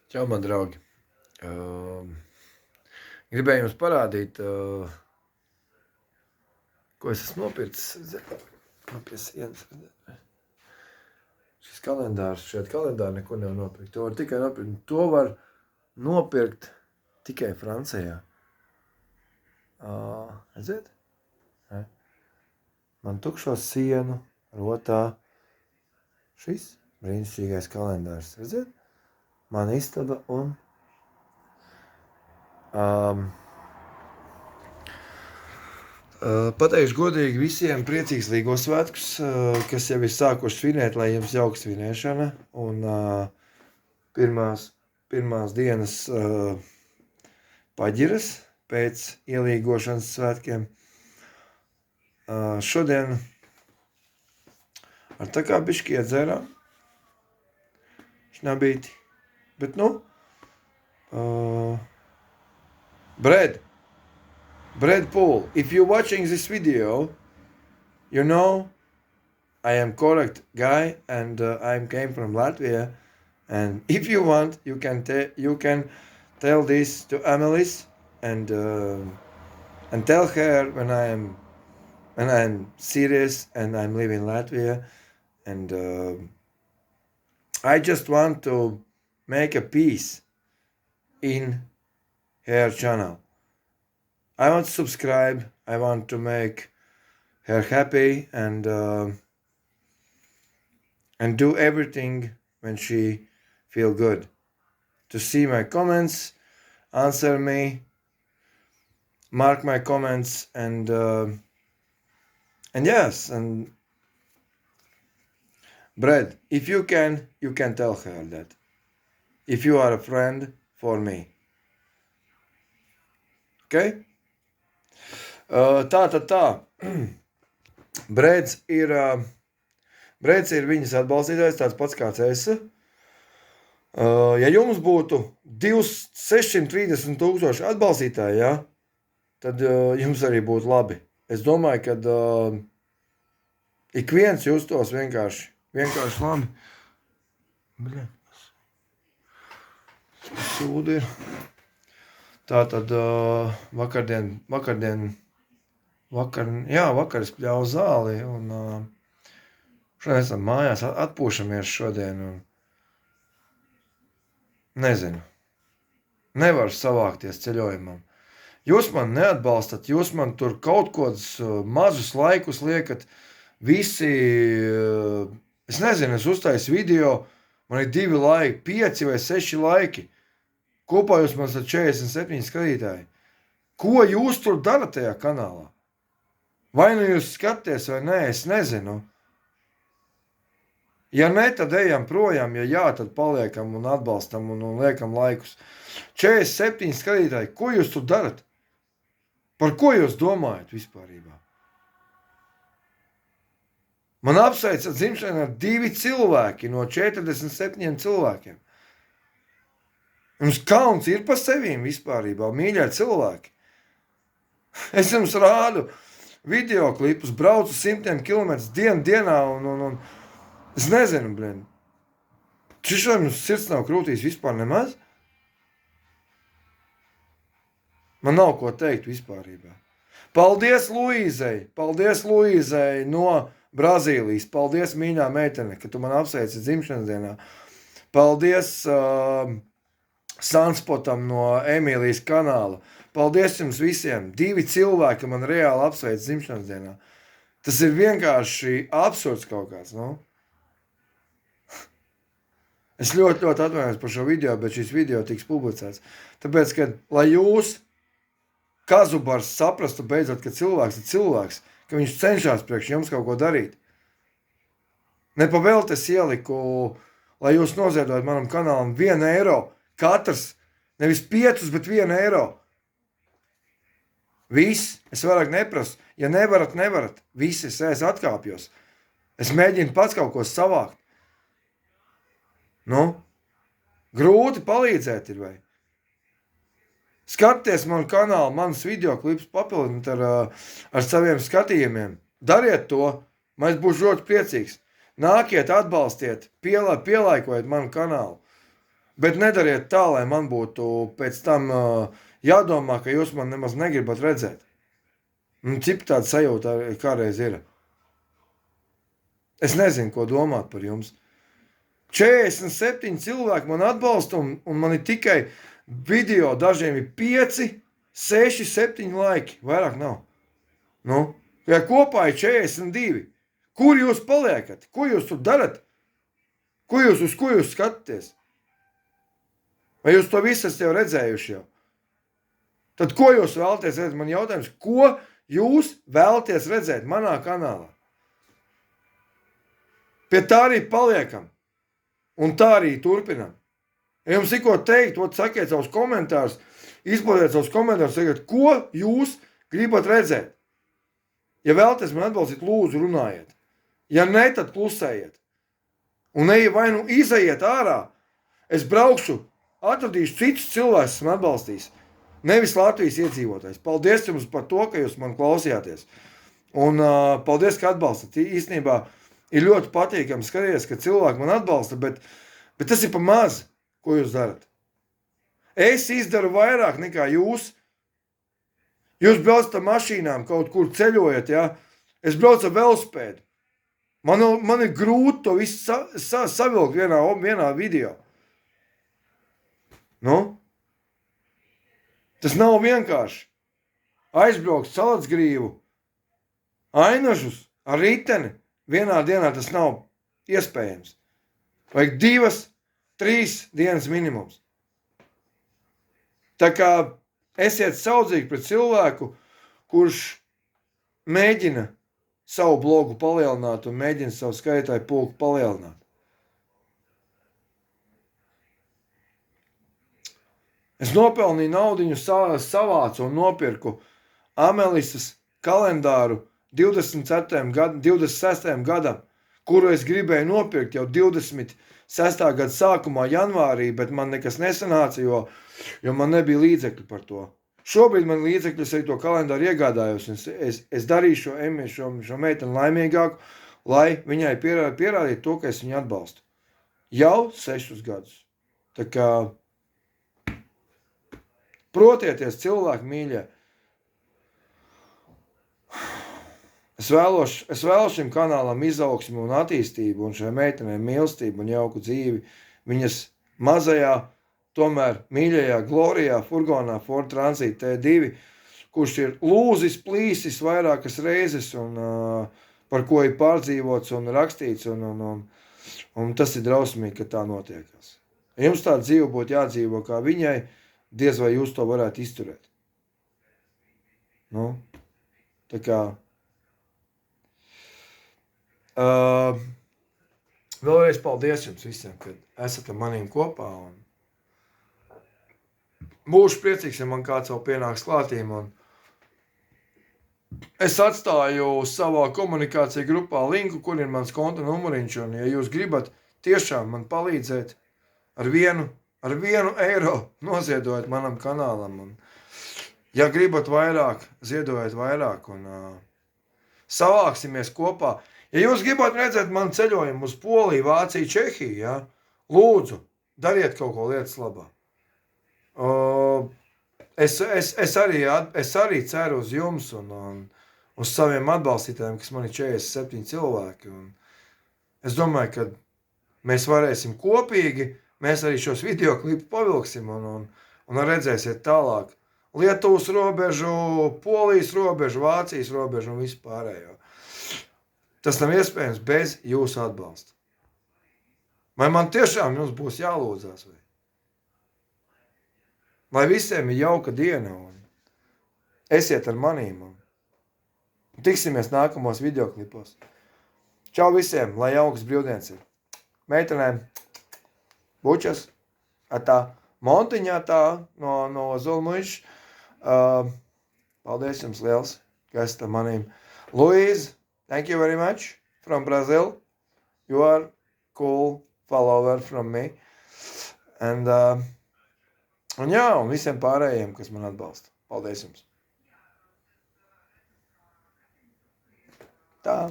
Čau, man draugi. Gribēju jums parādīt, ko es esmu nopircis. Pie sienas. Šis kalendārs, šeit kalendāri neko nevar nopirkt. To var tikai nopirkt. To var nopirkt tikai Francijā. Redziet? Man tukšo sienu rotā šis brīnišķīgais kalendārs. Redziet? Man istaba un pateikšu godīgi visiem priecīgs Līgo svētkus, kas jau ir sākuši svinēt, lai jums jauka svinēšana. Un pirmās dienas paģiras pēc ielīgošanas svētkiem. Šodien ar tā kā bišķi iedzērām šnabīti, bet Bread Pool, if you're watching this video, you know I am correct guy and I came from Latvia. And if you want, you can tell this to Amelis and tell her when I'm serious and I'm living in Latvia, and I just want to make a peace in her channel. I want to subscribe. I want to make her happy and do everything when she feel good. To see my comments, answer me, mark my comments, and yes, and Bread, if you can tell her that. If you are a friend for me. Okay? Tā. Breds ir viņas atbalstītājs, tāds pats kāds es. Ja jums būtu 630,000 atbalstītāji, ja, tad jums arī būtu labi. Es domāju, ka ik viens justos vienkārši labi. Sūdi ir. Tātad vakar es pļauju zāli un šodien esam mājās, atpūšamies šodien un nezinu, nevaru savākties ceļojumam. Jūs man neatbalstat, jūs man tur kaut kādus mazus laikus liekat, visi, es nezinu, es uztaisu video, man ir 2 laiki, 5 vai 6 laiki. Kopā jūs man esat 47 skatītāji. Ko jūs tur darat tajā kanālā? Vai nu jūs skaties vai nē, es nezinu. Ja ne, tad ejam projām, ja jā, tad paliekam un atbalstam un liekam laikus. 47 skatītāji, ko jūs tur darat? Par ko jūs domājat vispārībā? Man apsveic ar dzimšanu ar 2 cilvēki no 47 cilvēkiem. Jums kauns ir par sevīm vispārībā, mīļie cilvēki. Es jums rādu video klipus, braucu 100 kilometrus dienā un es nezinu, blin. Šišai mums sirds nav krūtīs vispār nemaz. Man nav ko teikt vispārībā. Paldies Luīzei no Brazīlijas. Paldies, mīļā meitene, ka tu man apsveici dzimšanas dienā. Paldies Sanspotam no Emīlijas kanāla. Paldies jums visiem. 2 cilvēki man reāli apsveic dzimšanas dienā. Tas ir vienkārši absurds kaut kāds, Es ļoti atvainojos par šo video, bet šis video tiks publicēts. Tāpēc, ka, lai jūs, Kazubars, saprastu beidzot, ka cilvēks ir cilvēks, ka viņš cenšas priekš jums kaut ko darīt. Nepavēlt es ieliku, lai jūs noziedojat manam kanālam 1 eiro. Katrs, nevis 5, bet 1 eiro. Viss, es vairāk neprasu. Ja nevarat. Visi, es atkāpjos. Es mēģinu pats kaut ko savākt. Grūti palīdzēt ir, vai? Skaties manu kanālu, manus videoklipus papildināt ar saviem skatījumiem. Dariet to, man es būšu ļoti priecīgs. Nākiet, atbalstiet, pielaikojiet manu kanālu. Bet nedariet tā, lai man būtu pēc tam jādomā, ka jūs man nemaz negribat redzēt. Cik tāda sajūta kādreiz ir? Es nezinu, ko domāt par jums. 47 cilvēki man atbalsta, un man ir tikai video, dažiem ir 5, 6, 7 laiki. Vairāk nav. Nu, ja kopā ir 42. Kur jūs paliekat? Ko jūs tur darat? Uz ko jūs skatāties? Vai jūs to visu esat jau redzējuši jau? Tad ko jūs vēlaties redzēt? Man jautājums, ko jūs vēlaties redzēt manā kanālā? Pie tā arī paliekam. Un tā arī turpinam. Ja jums ir ko teikt, sakiet savus komentārus, izplatiet savus komentārus, sakiet, ko jūs gribat redzēt. Ja vēlaties man atbalstīt, lūdzu runājiet. Ja ne, tad klusējiet. Un vai nu izajiet ārā, es braukšu, atradīšu citus cilvēkus, esmu atbalstījis. Nevis Latvijas iedzīvotājs. Paldies jums par to, ka jūs man klausījāties. Un paldies, ka atbalstat. Īstenībā ir ļoti patīkami skatīties, ka cilvēki man atbalsta, bet tas ir pa maz, ko jūs darat. Es izdaru vairāk nekā jūs. Jūs braucat ar mašīnām, kaut kur ceļojat, ja? Es braucu ar velospēdu. Man ir grūti to visu savilkt vienā video. Nu? Tas nav vienkārši. Aizbraukt Salatsgrīvu, Ainažus ar riteni. Vienā dienā tas nav iespējams. Vajag 2, 3 dienas minimums. Tā kā esiet saudzīgi pret cilvēku, kurš mēģina savu blogu palielināt un mēģina savu skaitāju pulku palielināt. Es nopelnīju naudiņu, savācu un nopirku Amelisas kalendāru 26. gadam, kuru es gribēju nopirkt jau 26. gada sākumā janvārī, bet man nekas nesanāca, jo man nebija līdzekļu par to. Šobrīd man līdzekļus arī to kalendāru iegādājos, un es darīšu šo meiteni laimīgāku, lai viņai pierādītu to, ka es viņu atbalstu. Jau 6 gadus. Tā kā protieties, cilvēki mīļie. Es vēlos šim kanālam izaugsmi un attīstību, un šai meitenei mīlestību un jauku dzīvi viņas mazajā, tomēr mīļajā Glorijā furgonā Ford Transit T2, kurš ir lūzis, plīsis vairākas reizes, un par ko ir pārdzīvots un rakstīts, un tas ir drausmīgi, ka tā notiekās. Ja jums tā dzīve būtu jādzīvo kā viņai, diez vai jūs to varētu izturēt. Nu, tā kā vēlreiz paldies jums visiem, ka esat ar maniem kopā, un būšu priecīgs, ja man kāds vēl pienāks klātīm, un es atstāju savā komunikācija grupā linku, kur ir mans konta numuriņš, un ja jūs gribat tiešām man palīdzēt ar vienu eiro, noziedojiet manam kanālam, un ja gribat vairāk, ziedojiet vairāk, un savāksimies kopā. Ja jūs gribat redzēt manu ceļojumu uz Poliju, Vāciju, Čehiju, ja, lūdzu, dariet kaut ko lietas labā. Es arī ceru uz jums un uz saviem atbalstītājiem, kas man ir 47 cilvēki. Un es domāju, ka mēs varēsim kopīgi, mēs arī šos videoklipu pavilksim un redzēsiet tālāk Lietuvas robežu, Polijas robežu, Vācijas robežu un visu pārējo. Tas nav iespējams bez jūsu atbalsta. Vai man tiešām jums būs jālūdzās? Lai visiem ir jauka diena un esiet ar manīm un tiksimies nākamos videoklipos. Čau visiem, lai jaukas brīvdienas ir. Meitenēm, bučas, atā, Montiņā tā, no Zulmuiša. Paldies jums liels, ka esat ar manīm. Louise, thank you very much from Brazil. You are cool follower from me. Un jā, un visiem pārējiem, kas man atbalsta. Paldies jums. Tā.